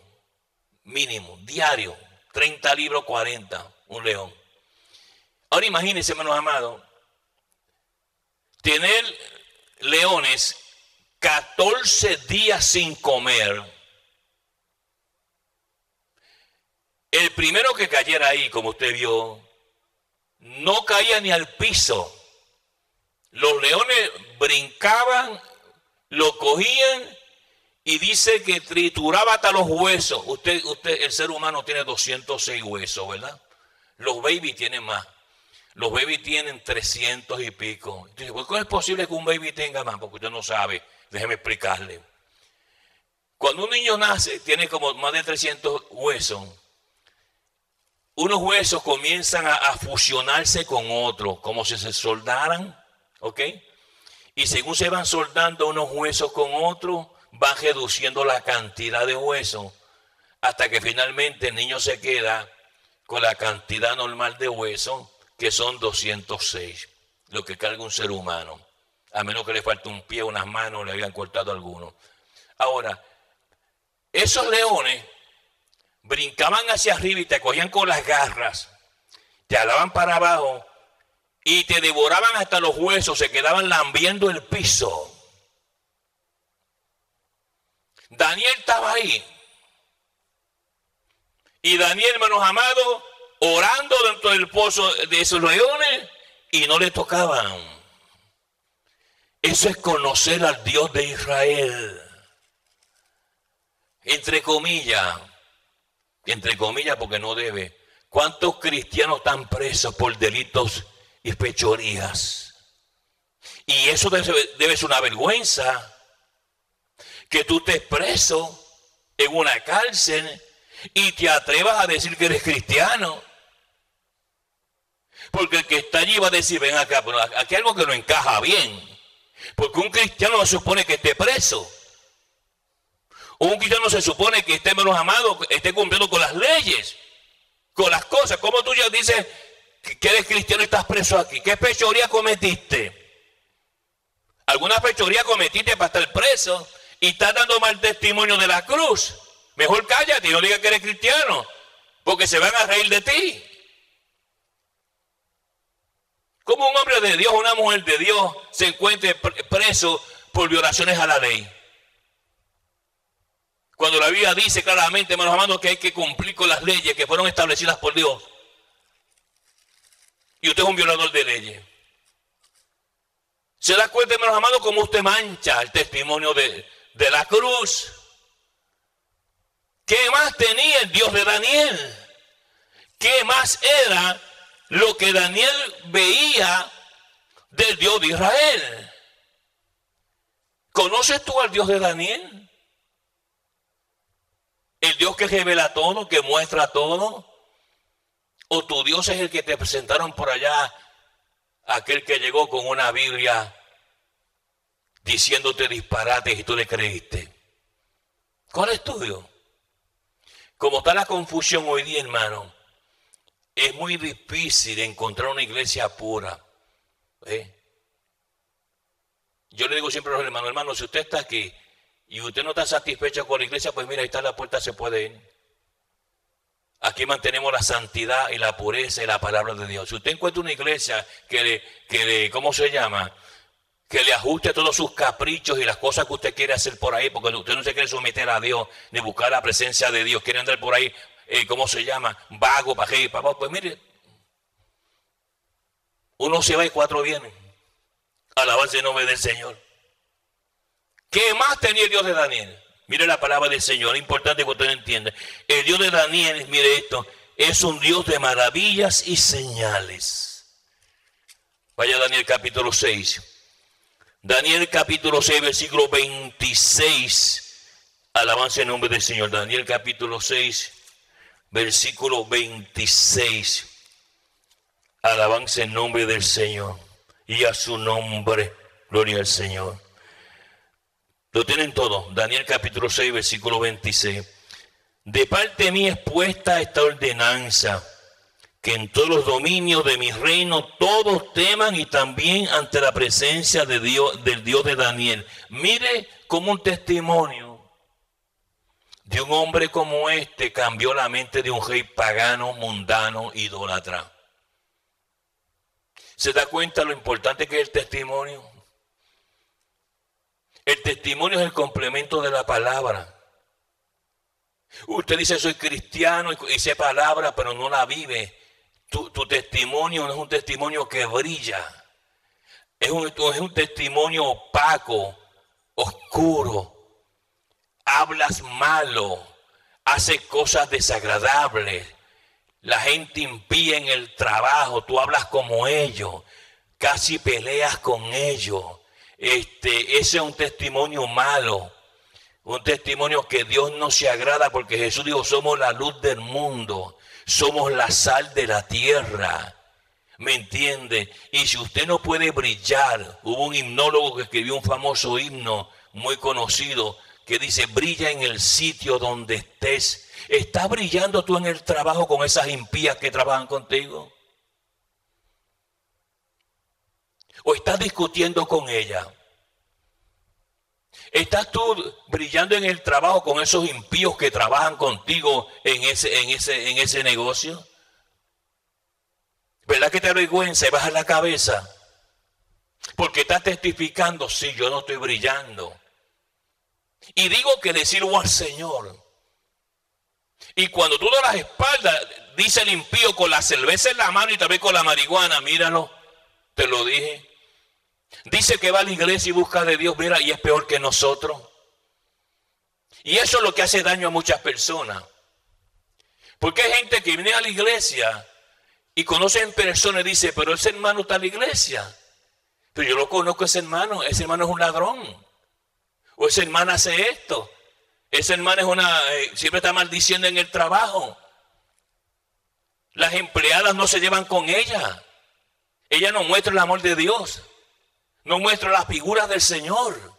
Mínimo, diario. 30 libras, 40, un león. Ahora imagínense, hermanos amados, tener leones 14 días sin comer. El primero que cayera ahí, como usted vio, no caía ni al piso. Los leones brincaban, lo cogían y dice que trituraba hasta los huesos. Usted, el ser humano tiene 206 huesos, ¿verdad? Los baby tienen más. Los baby tienen 300 y pico. Entonces, ¿por qué es posible que un baby tenga más? Porque usted no sabe. Déjeme explicarle. Cuando un niño nace, tiene como más de 300 huesos. Unos huesos comienzan a fusionarse con otros, como si se soldaran, ¿ok? Y según se van soldando unos huesos con otros, van reduciendo la cantidad de huesos, hasta que finalmente el niño se queda con la cantidad normal de huesos, que son 206, lo que carga un ser humano, a menos que le falte un pie, unas manos, le hayan cortado algunos. Ahora, esos leones brincaban hacia arriba y te cogían con las garras, te alaban para abajo y te devoraban hasta los huesos, se quedaban lambiendo el piso. Daniel estaba ahí. Y Daniel, hermanos amados, orando dentro del pozo de esos leones y no le tocaban. Eso es conocer al Dios de Israel. Entre comillas, porque no debe. ¿Cuántos cristianos están presos por delitos y fechorías? Y eso debe ser una vergüenza. Que tú estés preso en una cárcel y te atrevas a decir que eres cristiano. Porque el que está allí va a decir, ven acá, pero aquí hay algo que no encaja bien. Porque un cristiano no se supone que esté preso. Un cristiano se supone que esté menos amado, esté cumpliendo con las leyes, con las cosas. ¿Cómo tú ya dices que eres cristiano y estás preso aquí? ¿Qué fechoría cometiste? ¿Alguna fechoría cometiste para estar preso y estás dando mal testimonio de la cruz? Mejor cállate y no digas que eres cristiano, porque se van a reír de ti. ¿Cómo un hombre de Dios, una mujer de Dios se encuentre preso por violaciones a la ley? Cuando la Biblia dice claramente, hermanos amados, que hay que cumplir con las leyes que fueron establecidas por Dios. Y usted es un violador de leyes. ¿Se da cuenta, hermanos amados, cómo usted mancha el testimonio de la cruz? ¿Qué más tenía el Dios de Daniel? ¿Qué más era lo que Daniel veía del Dios de Israel? ¿Conoces tú al Dios de Daniel? ¿El Dios que revela todo, que muestra todo? ¿O tu Dios es el que te presentaron por allá, aquel que llegó con una Biblia diciéndote disparates y tú le creíste? ¿Cuál es tu Dios? Como está la confusión hoy día, hermano, es muy difícil encontrar una iglesia pura. Yo le digo siempre a los hermanos, si usted está aquí y usted no está satisfecho con la iglesia, pues mira, ahí está la puerta, se puede ir. Aquí mantenemos la santidad y la pureza y la palabra de Dios. Si usted encuentra una iglesia que le ¿cómo se llama? Que le ajuste a todos sus caprichos y las cosas que usted quiere hacer por ahí, porque usted no se quiere someter a Dios, ni buscar la presencia de Dios, quiere andar por ahí, ¿cómo se llama? Vago, paje, papá. Pues mire, uno se va y cuatro vienen. Alabanza el nombre del Señor. ¿Qué más tenía el Dios de Daniel? Mire la palabra del Señor, es importante que usted entienda. El Dios de Daniel, mire esto, es un Dios de maravillas y señales. Vaya a Daniel capítulo 6. Daniel capítulo 6, versículo 26. Alabanza el nombre del Señor. Daniel capítulo 6, versículo 26. Alabanza el nombre del Señor. Y a su nombre, gloria al Señor. Lo tienen todo. Daniel capítulo 6, versículo 26. De parte mía es puesta esta ordenanza, que en todos los dominios de mi reino todos teman y también ante la presencia de Dios, del Dios de Daniel. Mire como un testimonio de un hombre como este cambió la mente de un rey pagano, mundano, idólatra. ¿Se da cuenta lo importante que es el testimonio? El testimonio es el complemento de la palabra. Usted dice, soy cristiano y sé palabra, pero no la vive. Tu testimonio no es un testimonio que brilla. Es un testimonio opaco, oscuro. Hablas malo, haces cosas desagradables. La gente impía en el trabajo, tú hablas como ellos, casi peleas con ellos. Ese es un testimonio malo, un testimonio que Dios no se agrada, porque Jesús dijo, somos la luz del mundo, somos la sal de la tierra, ¿me entiende? Y si usted no puede brillar, hubo un himnólogo que escribió un famoso himno muy conocido que dice, brilla en el sitio donde estés. ¿Estás brillando tú en el trabajo con esas impías que trabajan contigo? ¿O estás discutiendo con ella? ¿Estás tú brillando en el trabajo con esos impíos que trabajan contigo en ese negocio? ¿Verdad que te avergüenza y bajas la cabeza? Porque estás testificando, sí, yo no estoy brillando. Y digo que le sirvo al Señor. Y cuando tú das las espaldas, dice el impío con la cerveza en la mano y también con la marihuana, míralo, te lo dije. Dice que va a la iglesia y busca de Dios, mira, y es peor que nosotros. Y eso es lo que hace daño a muchas personas. Porque hay gente que viene a la iglesia y conoce en persona y dice, pero ese hermano está en la iglesia. Pero yo lo conozco, ese hermano es un ladrón. O esa hermana hace esto. Esa hermana es siempre está maldiciendo en el trabajo. Las empleadas no se llevan con ella. Ella no muestra el amor de Dios. No muestra las figuras del Señor.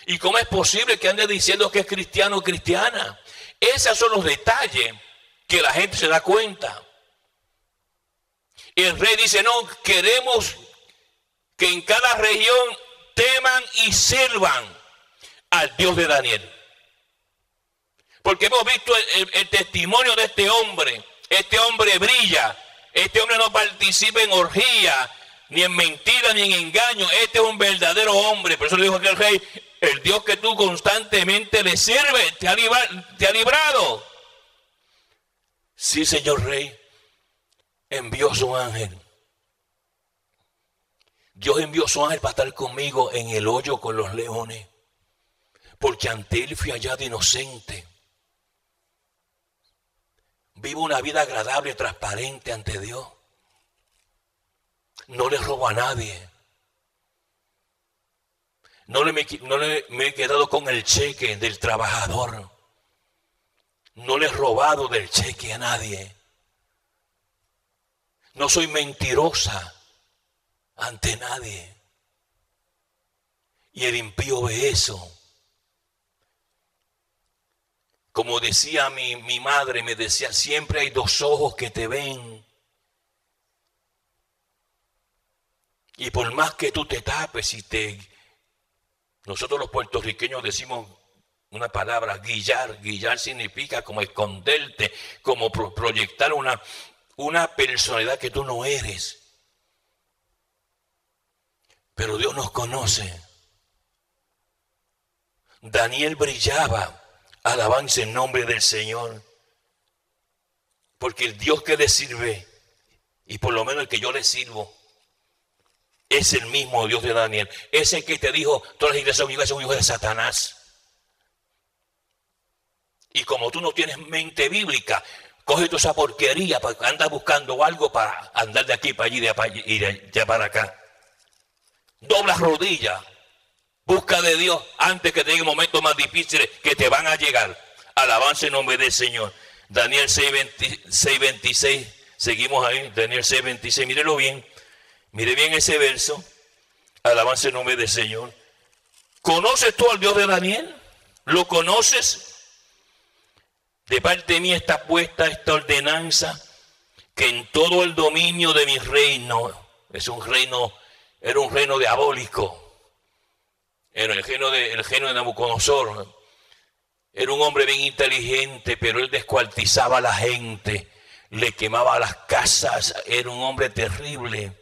¿Y cómo es posible que ande diciendo que es cristiano o cristiana? Esos son los detalles que la gente se da cuenta. El rey dice, no, queremos que en cada región teman y sirvan al Dios de Daniel. Porque hemos visto el testimonio de este hombre. Este hombre brilla. Este hombre no participa en orgía, ni en mentira, ni en engaño. Este es un verdadero hombre. Por eso le dijo aquel rey, el Dios que tú constantemente le sirves, te ha librado. Sí, señor rey, envió su ángel. Dios envió su ángel para estar conmigo en el hoyo con los leones. Porque ante él fui hallado inocente. Vivo una vida agradable, transparente ante Dios. No le robo a nadie. No me he quedado con el cheque del trabajador. No le he robado del cheque a nadie. No soy mentirosa ante nadie. Y el impío ve eso. Como decía mi madre, me decía, siempre hay dos ojos que te ven. Y por más que tú te tapes nosotros los puertorriqueños decimos una palabra, guillar. Guillar significa como esconderte, como proyectar una personalidad que tú no eres. Pero Dios nos conoce. Daniel brillaba, alabanza en nombre del Señor. Porque el Dios que le sirve, y por lo menos el que yo le sirvo, es el mismo Dios de Daniel. Ese que te dijo, todas las iglesias son hijos de Satanás. Y como tú no tienes mente bíblica, coge toda esa porquería, andas buscando algo para andar de aquí para allí, y de allá para acá. Dobla rodillas, busca de Dios antes que te lleguen momentos más difíciles que te van a llegar. Alabanza en nombre del Señor. Daniel 6:26, seguimos ahí, Daniel 6:26, mírelo bien. Mire bien ese verso. Alabanza en nombre del Señor. ¿Conoces tú al Dios de Daniel? ¿Lo conoces? De parte mía está puesta esta ordenanza, que en todo el dominio de mi reino, era un reino diabólico. Era el reino de Nabucodonosor. Era un hombre bien inteligente, pero él descuartizaba a la gente, le quemaba las casas, era un hombre terrible.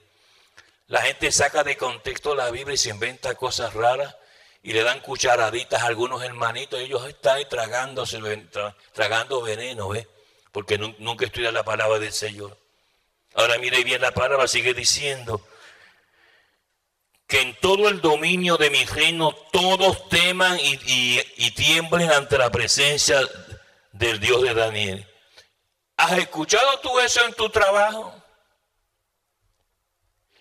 La gente saca de contexto la Biblia y se inventa cosas raras y le dan cucharaditas a algunos hermanitos. Ellos están tragando veneno, ¿ves? Porque nunca estudian la palabra del Señor. Ahora mire bien la palabra, sigue diciendo que en todo el dominio de mi reino todos teman y tiemblen ante la presencia del Dios de Daniel. ¿Has escuchado tú eso en tu trabajo?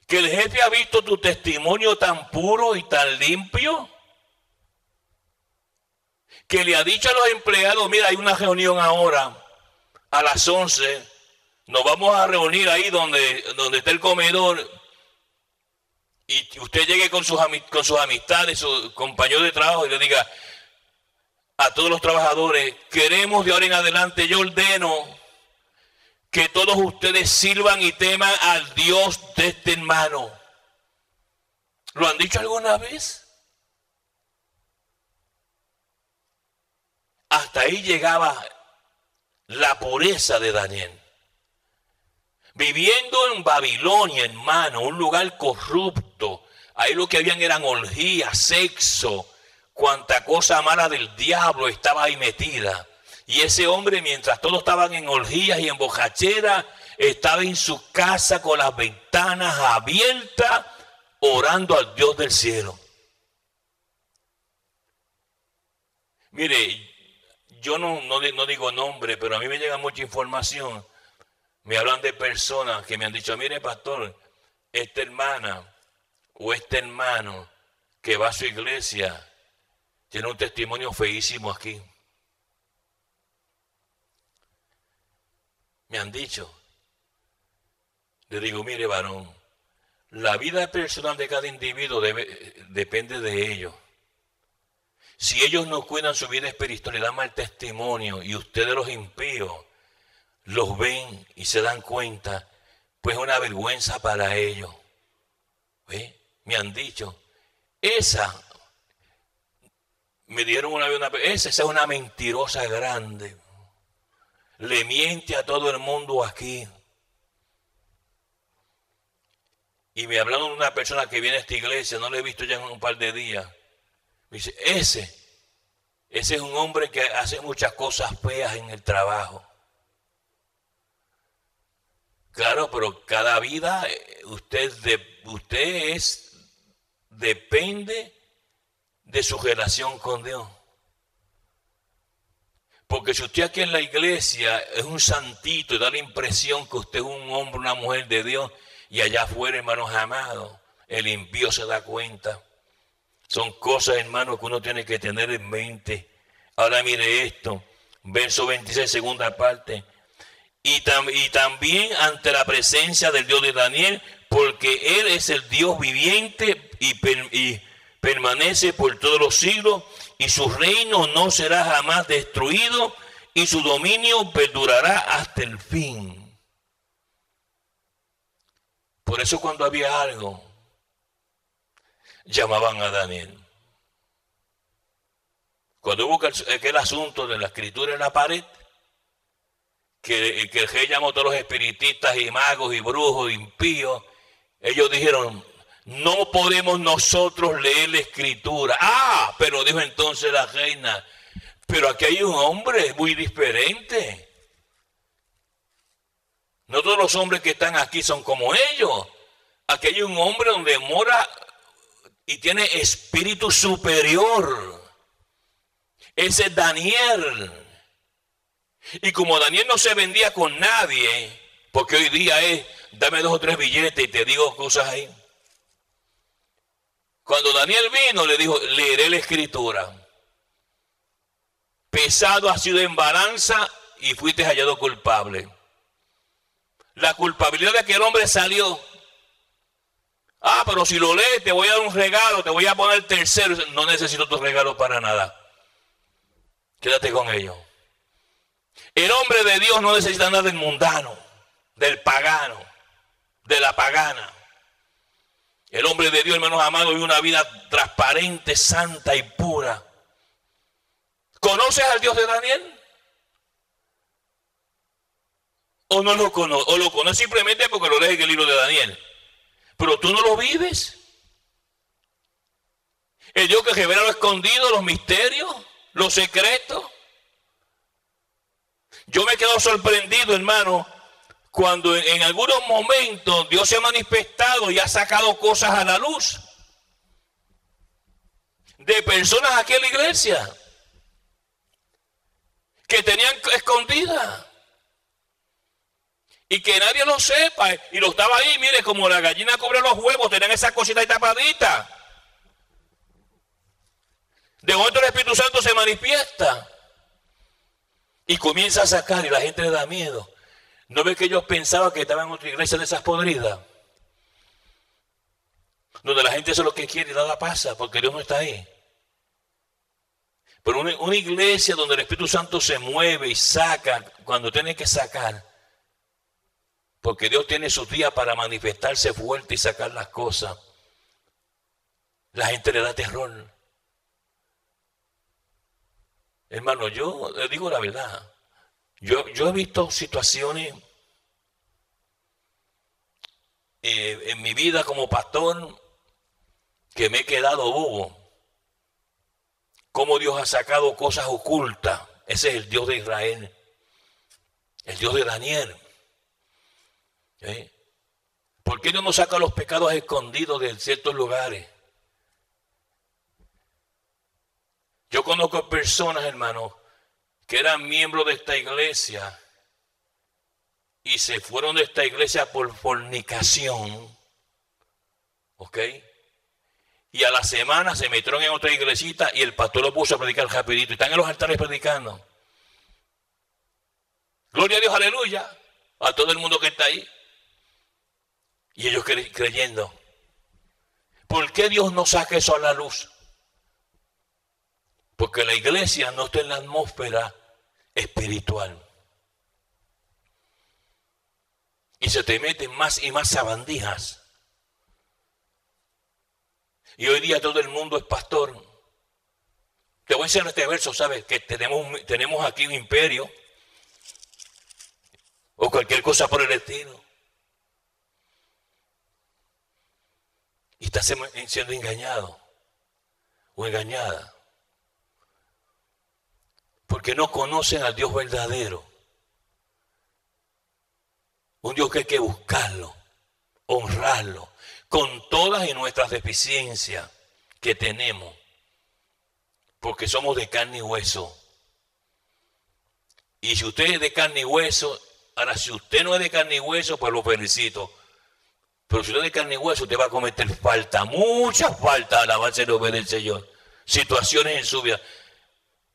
Que el jefe ha visto tu testimonio tan puro y tan limpio, que le ha dicho a los empleados, mira, hay una reunión ahora a las 11, nos vamos a reunir ahí donde está el comedor, y usted llegue con sus amistades, sus compañeros de trabajo, y le diga a todos los trabajadores, queremos de ahora en adelante, yo ordeno que todos ustedes sirvan y teman al Dios de este hermano. ¿Lo han dicho alguna vez? Hasta ahí llegaba la pureza de Daniel. Viviendo en Babilonia, hermano, un lugar corrupto, ahí lo que habían eran orgías, sexo, cuanta cosa mala del diablo estaba ahí metida. Y ese hombre, mientras todos estaban en orgías y en bocachera, estaba en su casa con las ventanas abiertas, orando al Dios del cielo. Mire, yo no digo nombre, pero a mí me llega mucha información. Me hablan de personas que me han dicho, mire pastor, esta hermana o este hermano que va a su iglesia tiene un testimonio feísimo aquí. Me han dicho. Le digo, mire, varón, la vida personal de cada individuo depende de ellos. Si ellos no cuidan su vida espiritual y dan mal testimonio, y ustedes los impíos los ven y se dan cuenta, pues es una vergüenza para ellos. ¿Ve? Me han dicho, me dieron una vez esa es una mentirosa grande. Le miente a todo el mundo aquí. Y me hablaron de una persona que viene a esta iglesia, no lo he visto ya en un par de días. Me dice, ese es un hombre que hace muchas cosas feas en el trabajo. Claro, pero cada vida depende de su relación con Dios. Porque si usted aquí en la iglesia es un santito y da la impresión que usted es un hombre, una mujer de Dios, y allá afuera, hermanos amados, el impío se da cuenta. Son cosas, hermanos, que uno tiene que tener en mente. Ahora mire esto, verso 26, segunda parte. Y también ante la presencia del Dios de Daniel, porque Él es el Dios viviente y permanece por todos los siglos, y su reino no será jamás destruido, y su dominio perdurará hasta el fin. Por eso cuando había algo, llamaban a Daniel. Cuando hubo aquel asunto de la escritura en la pared, que el rey llamó a todos los espiritistas y magos y brujos, impíos, ellos dijeron, no podemos nosotros leer la escritura. Pero dijo entonces la reina, pero aquí hay un hombre muy diferente. No todos los hombres que están aquí son como ellos. Aquí hay un hombre donde mora y tiene espíritu superior. Ese es Daniel. Y como Daniel no se vendía con nadie, porque hoy día es, dame 2 o 3 billetes y te digo cosas ahí. Cuando Daniel vino, le dijo, leeré la escritura. Pesado ha sido en balanza y fuiste hallado culpable. La culpabilidad de aquel hombre salió. Pero si lo lees, te voy a dar un regalo, te voy a poner tercero. No necesito tu regalo para nada. Quédate con ellos. El hombre de Dios no necesita nada del mundano, del pagano, de la pagana. El hombre de Dios, hermanos amados, vive una vida transparente, santa y pura. ¿Conoces al Dios de Daniel? ¿O no lo conoces? ¿O lo conoces simplemente porque lo lees en el libro de Daniel? Pero tú no lo vives. El Dios que revela lo escondido, los misterios, los secretos. Yo me he quedado sorprendido, hermano, cuando en algunos momentos Dios se ha manifestado y ha sacado cosas a la luz de personas aquí en la iglesia que tenían escondidas y que nadie lo sepa, y lo estaba ahí, mire, como la gallina cubre los huevos, tenían esas cositas ahí tapaditas. De momento el Espíritu Santo se manifiesta y comienza a sacar, y la gente le da miedo. ¿No ves que ellos pensaban que estaban en otra iglesia de esas podridas? Donde la gente hace lo que quiere y nada pasa, porque Dios no está ahí. Pero una iglesia donde el Espíritu Santo se mueve y saca cuando tiene que sacar, porque Dios tiene sus días para manifestarse fuerte y sacar las cosas, la gente le da terror. Hermano, yo le digo la verdad. Yo he visto situaciones en mi vida como pastor que me he quedado bobo. Cómo Dios ha sacado cosas ocultas. Ese es el Dios de Israel, el Dios de Daniel. ¿Por qué Dios no saca los pecados escondidos de ciertos lugares? Yo conozco personas, hermanos, que eran miembros de esta iglesia y se fueron de esta iglesia por fornicación, ¿ok? y a la semana se metieron en otra iglesita y el pastor lo puso a predicar rapidito. Y están en los altares predicando. Gloria a Dios, aleluya. A todo el mundo que está ahí. Y ellos creyendo. ¿Por qué Dios no saca eso a la luz? Porque la iglesia no está en la atmósfera espiritual. Y se te meten más y más sabandijas. Y hoy día todo el mundo es pastor. Te voy a enseñar este verso, ¿sabes? Que tenemos aquí un imperio. O cualquier cosa por el estilo. Y estás siendo engañado. O engañada. Porque no conocen al Dios verdadero. Un Dios que hay que buscarlo. Honrarlo. Con todas y nuestras deficiencias que tenemos. Porque somos de carne y hueso. Y si usted es de carne y hueso, ahora si usted no es de carne y hueso, pues lo felicito. Pero si usted es de carne y hueso, usted va a cometer falta, mucha falta a la base de obedecer del Señor. Situaciones en su vida.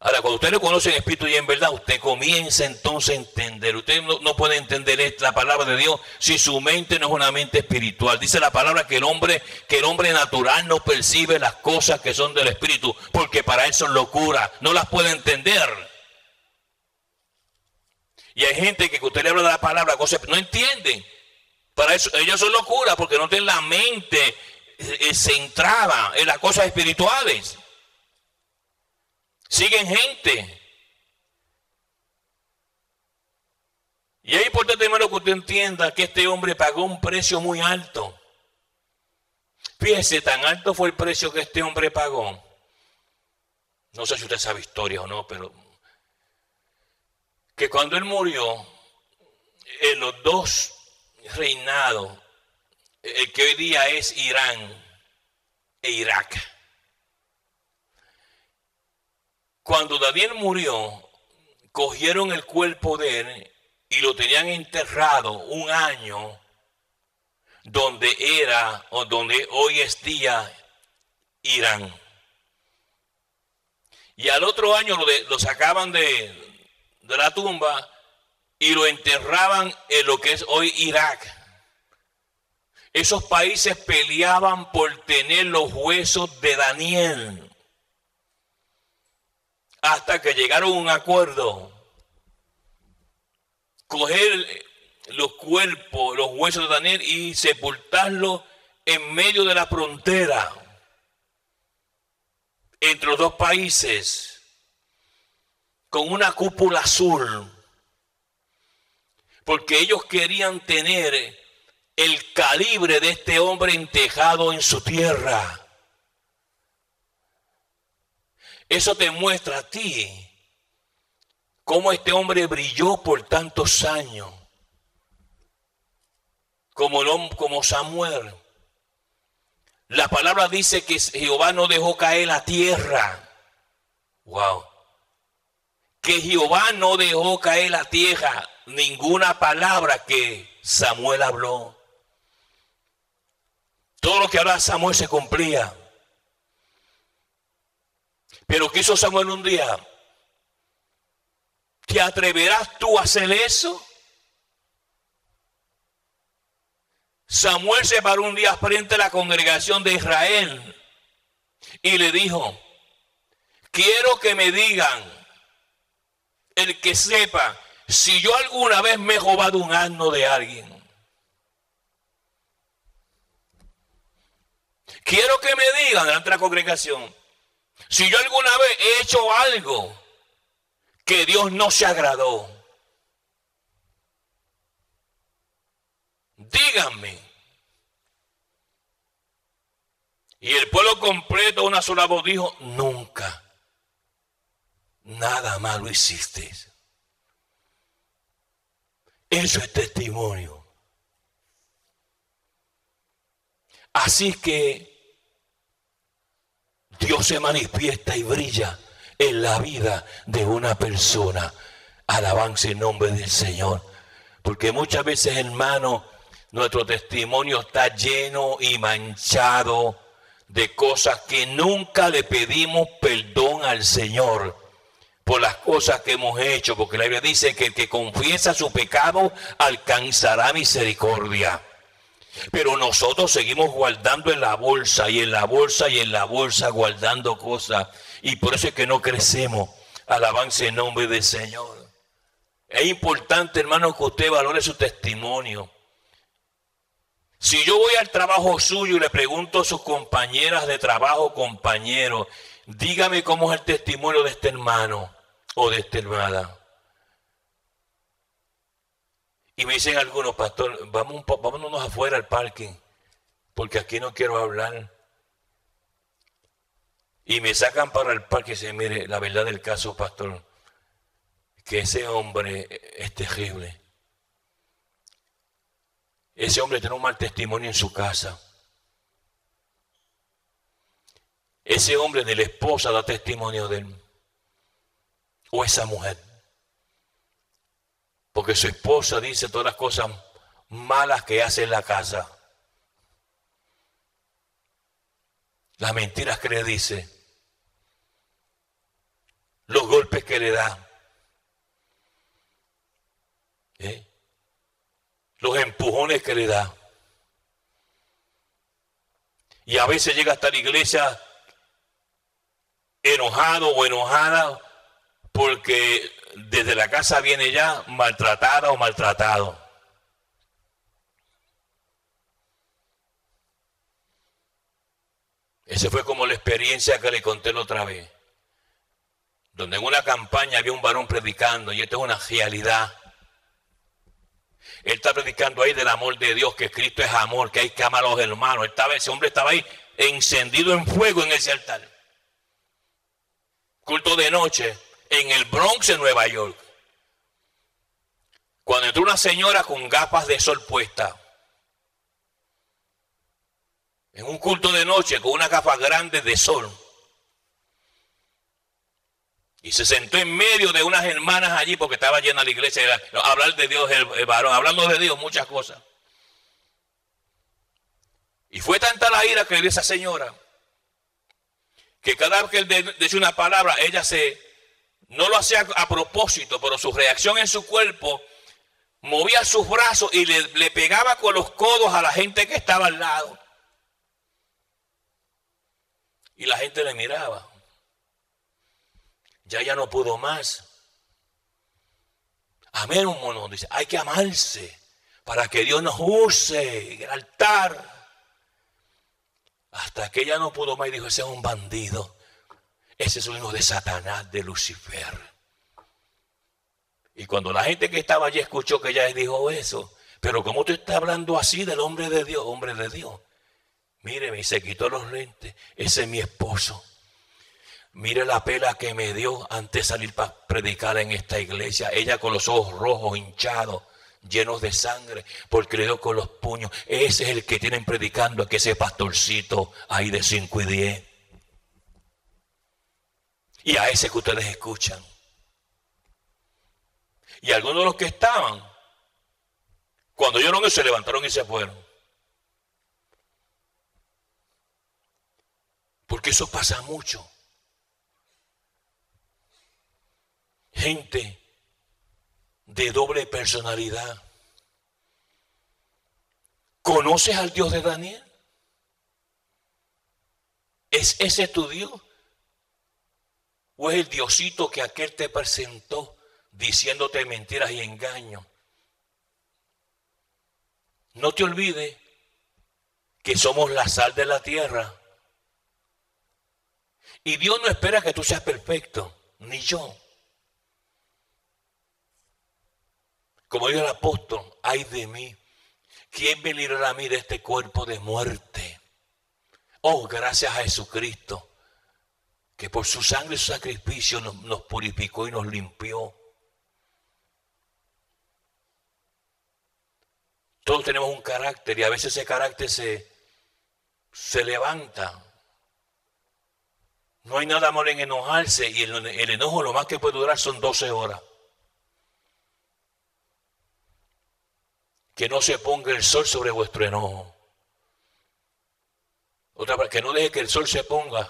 Ahora, cuando usted lo conoce en espíritu y en verdad, usted comienza entonces a entender. Usted no puede entender la palabra de Dios si su mente no es una mente espiritual. Dice la palabra que el hombre natural no percibe las cosas que son del espíritu, porque para él son locura, no las puede entender. Y hay gente que usted le habla de la palabra, cosas no entienden. Para eso ellos son locura, porque no tienen la mente centrada en las cosas espirituales. Siguen gente. Y es importante, hermano, que usted entienda que este hombre pagó un precio muy alto. Fíjese, tan alto fue el precio que este hombre pagó. No sé si usted sabe historia o no, pero que cuando él murió, en los dos reinados, el que hoy día es Irán e Irak. Cuando Daniel murió, cogieron el cuerpo de él y lo tenían enterrado un año donde era o donde hoy es día Irán. Y al otro año lo sacaban de la tumba y lo enterraban en lo que es hoy Irak. Esos países peleaban por tener los huesos de Daniel. Hasta que llegaron a un acuerdo. Coger los cuerpos, los huesos de Daniel y sepultarlos en medio de la frontera. Entre los dos países. Con una cúpula azul. Porque ellos querían tener el calibre de este hombre entejado en su tierra. Eso te muestra a ti cómo este hombre brilló por tantos años. Como Samuel. La palabra dice que Jehová no dejó caer la tierra. Wow. Que Jehová no dejó caer la tierra ninguna palabra que Samuel habló. Todo lo que hablaba Samuel se cumplía. Pero ¿qué hizo Samuel un día? ¿Te atreverás tú a hacer eso? Samuel se paró un día frente a la congregación de Israel y le dijo: quiero que me digan, el que sepa, si yo alguna vez me he robado un asno de alguien. Quiero que me digan delante de la congregación, si yo alguna vez he hecho algo que Dios no se agradó. Díganme. Y el pueblo completo, una sola voz, dijo: nunca. Nada malo hiciste. Eso es testimonio. Así que Dios se manifiesta y brilla en la vida de una persona. Alabanza en nombre del Señor. Porque muchas veces, hermano, nuestro testimonio está lleno y manchado de cosas que nunca le pedimos perdón al Señor por las cosas que hemos hecho, porque la Biblia dice que el que confiesa su pecado alcanzará misericordia. Pero nosotros seguimos guardando en la bolsa y en la bolsa y en la bolsa guardando cosas, y por eso es que no crecemos. Alabanza en nombre del Señor. Es importante, hermano, que usted valore su testimonio. Si yo voy al trabajo suyo y le pregunto a sus compañeras de trabajo, compañeros, dígame cómo es el testimonio de este hermano o de esta hermana. Y me dicen algunos, pastor, vámonos afuera al parking, porque aquí no quiero hablar. Y me sacan para el parque y dicen, mire, la verdad del caso, pastor, que ese hombre es terrible. Ese hombre tiene un mal testimonio en su casa. Ese hombre de la esposa da testimonio de él. O esa mujer. Porque su esposa dice todas las cosas malas que hace en la casa. Las mentiras que le dice. Los golpes que le da. Los empujones que le da. Y a veces llega hasta la iglesia enojado o enojada porque desde la casa viene ya maltratada o maltratado. Esa fue como la experiencia que le conté la otra vez. Donde en una campaña había un varón predicando, y esto es una realidad. Él está predicando ahí del amor de Dios, que Cristo es amor, que hay que amar a los hermanos. Ese hombre estaba ahí encendido en fuego en ese altar. Culto de noche en el Bronx, en Nueva York. Cuando entró una señora con gafas de sol puestas, en un culto de noche con unas gafas grandes de sol, y se sentó en medio de unas hermanas allí porque estaba llena la iglesia, hablar de Dios, el varón, hablando de Dios, muchas cosas. Y fue tanta la ira que le dio esa señora, que cada vez que él decía una palabra, ella no lo hacía a propósito, pero su reacción en su cuerpo movía sus brazos y le pegaba con los codos a la gente que estaba al lado. Y la gente le miraba. Ya no pudo más. Amén, hermano. Dice, hay que amarse para que Dios nos use en el altar. Hasta que ella no pudo más y dijo, ese es un bandido. Ese es un hijo de Satanás, de Lucifer. Y cuando la gente que estaba allí escuchó que ella dijo eso, pero ¿cómo tú estás hablando así del hombre de Dios? Hombre de Dios. Míreme, y se quitó los lentes. Ese es mi esposo. Mire la pela que me dio antes de salir para predicar en esta iglesia. Ella con los ojos rojos, hinchados, llenos de sangre, porque le dio con los puños. Ese es el que tienen predicando aquí, ese pastorcito ahí de 5 y 10. Y a ese que ustedes escuchan. Y algunos de los que estaban, cuando oyeron eso, se levantaron y se fueron. Porque eso pasa mucho. Gente de doble personalidad. ¿Conoces al Dios de Daniel? ¿Es ese tu Dios? ¿O es el Diosito que aquel te presentó diciéndote mentiras y engaños? No te olvides que somos la sal de la tierra. Y Dios no espera que tú seas perfecto, ni yo. Como dijo el apóstol, ay de mí, ¿quién me librará a mí de este cuerpo de muerte? Oh, gracias a Jesucristo, que por su sangre y su sacrificio nos purificó y nos limpió. Todos tenemos un carácter y a veces ese carácter se levanta. No hay nada malo en enojarse y el enojo lo más que puede durar son 12 horas. Que no se ponga el sol sobre vuestro enojo. Otra, que no deje que el sol se ponga.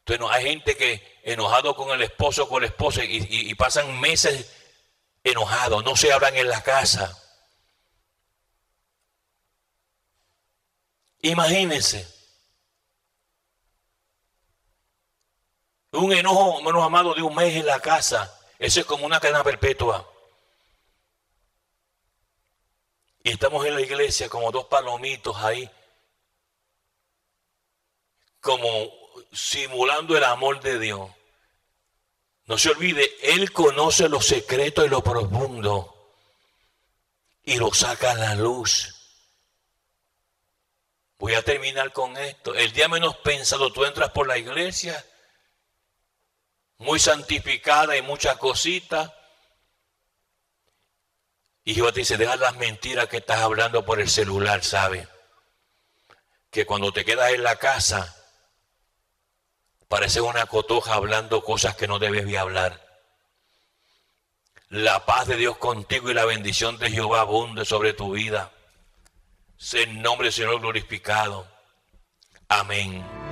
Entonces no, hay gente que enojado con el esposo o con la esposa y pasan meses enojados, no se hablan en la casa. Imagínense. Un enojo, menos amado, de un mes en la casa. Eso es como una cadena perpetua. Y estamos en la iglesia como dos palomitos ahí, como simulando el amor de Dios. No se olvide, Él conoce los secretos y lo profundo y lo saca a la luz. Voy a terminar con esto. El día menos pensado, tú entras por la iglesia, muy santificada y muchas cositas, y Jehová te dice, deja las mentiras que estás hablando por el celular, ¿sabes? Que cuando te quedas en la casa, pareces una cotoja hablando cosas que no debes de hablar. La paz de Dios contigo y la bendición de Jehová abunde sobre tu vida. Sea el nombre del Señor glorificado. Amén.